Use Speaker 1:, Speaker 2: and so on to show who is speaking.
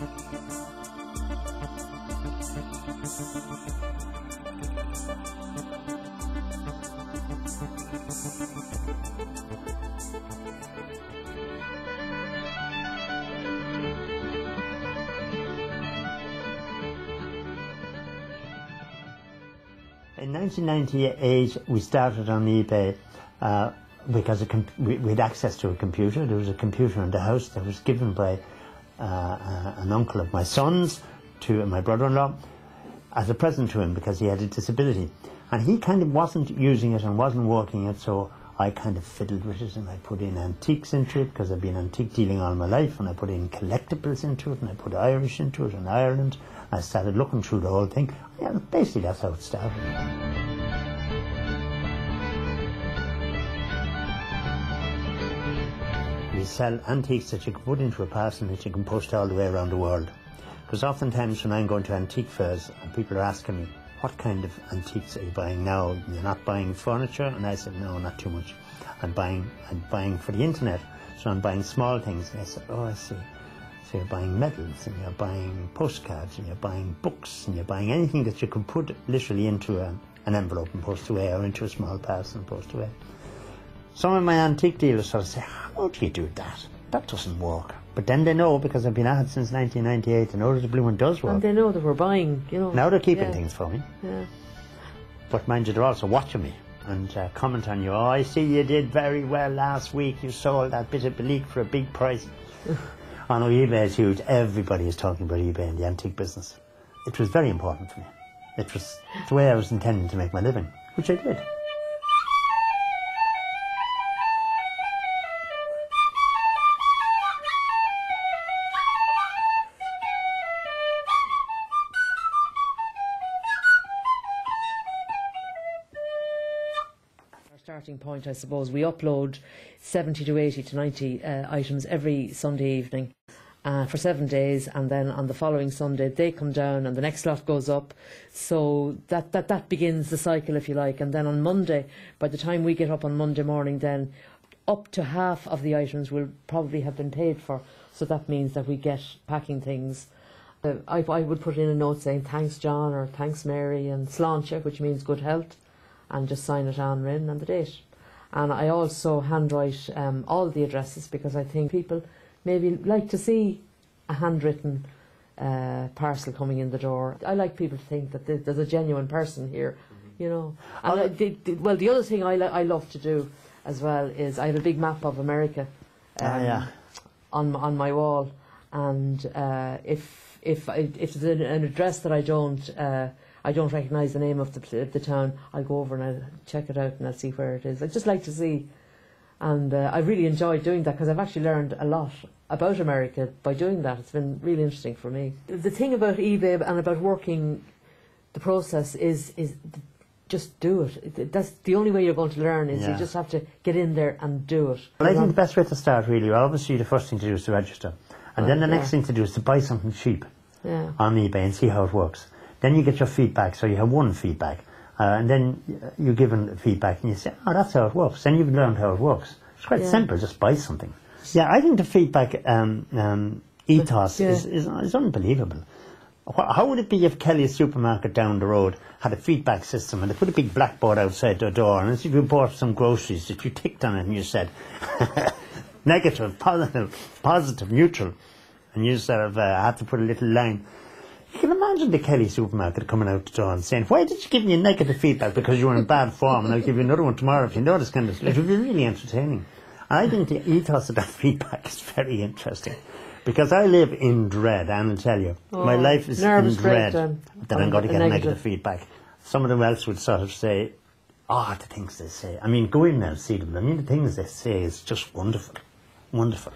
Speaker 1: In 1998, we started on eBay because we had access to a computer. There was a computer in the house that was given by an uncle of my son's to my brother-in-law as a present to him because he had a disability. And he kind of wasn't using it and wasn't working it, so I kind of fiddled with it and I put in antiques into it because I've been antique dealing all my life, and I put in collectibles into it and I put Irish into it and Ireland. I started looking through the whole thing. Yeah, basically that's how it started. We sell antiques that you can put into a parcel that you can post all the way around the world. Because oftentimes when I'm going to antique fairs and people are asking me, what kind of antiques are you buying now? You're not buying furniture? And I said, no, not too much. I'm buying for the internet, so I'm buying small things. And I said, oh, I see. So you're buying medals, and you're buying postcards, and you're buying books, and you're buying anything that you can put literally into an envelope and post away, or into a small parcel and post away. Some of my antique dealers sort of say, how do you do that? That doesn't work. But then they know, because I've been at it since 1998, they know that the blue one does work.
Speaker 2: And they know that we're buying, you know.
Speaker 1: Now they're keeping things for me.
Speaker 2: Yeah.
Speaker 1: But mind you, they're also watching me and comment on you. Oh, I see you did very well last week. You sold that bit of Belique for a big price. I know eBay is huge. Everybody is talking about eBay in the antique business. It was very important for me. It was the way I was intending to make my living, which I did.
Speaker 2: Starting point, I suppose. We upload 70 to 80 to 90 items every Sunday evening for 7 days, and then on the following Sunday they come down and the next lot goes up. So that begins the cycle, if you like. And then on Monday, by the time we get up on Monday morning, then up to half of the items will probably have been paid for. So that means that we get packing things. I would put in a note saying thanks John or thanks Mary and Sláinte, which means good health, and just sign it on in and the date. And I also handwrite all the addresses, because I think people maybe like to see a handwritten parcel coming in the door. I like people to think that there's a genuine person here, you know. And well, the other thing I love to do as well is I have a big map of America on my wall, and if there's an address that I don't recognise the name of the town, I'll go over and I'll check it out and I'll see where it is. I just like to see, and I really enjoy doing that because I've actually learned a lot about America by doing that. It's been really interesting for me. The thing about eBay and about working the process is just do it. That's the only way you're going to learn, is you just have to get in there and do it.
Speaker 1: Well, I think the best way to start, really, obviously the first thing to do is to register, and then the next thing to do is to buy something cheap on eBay and see how it works. Then you get your feedback, so you have one feedback, and then you're given feedback and you say, oh, that's how it works. Then you've learned how it works. It's quite simple, just buy something. Yeah, I think the feedback ethos is unbelievable. How would it be if Kelly's supermarket down the road had a feedback system and they put a big blackboard outside their door, and as if you bought some groceries, if you ticked on it and you said negative, positive, neutral, and you sort of had to put a little line. You can imagine the Kelly supermarket coming out the door and saying, why did you give me a negative feedback because you were in bad form, and I'll give you another one tomorrow if you know this kind of stuff. It would be really entertaining. And I think the ethos of that feedback is very interesting, because I live in dread, and I'll tell you, my life is in dread that I'm going to get negative feedback. Someone else would sort of say, oh, the things they say. I mean, go in there and see them. I mean, the things they say is just wonderful. Wonderful.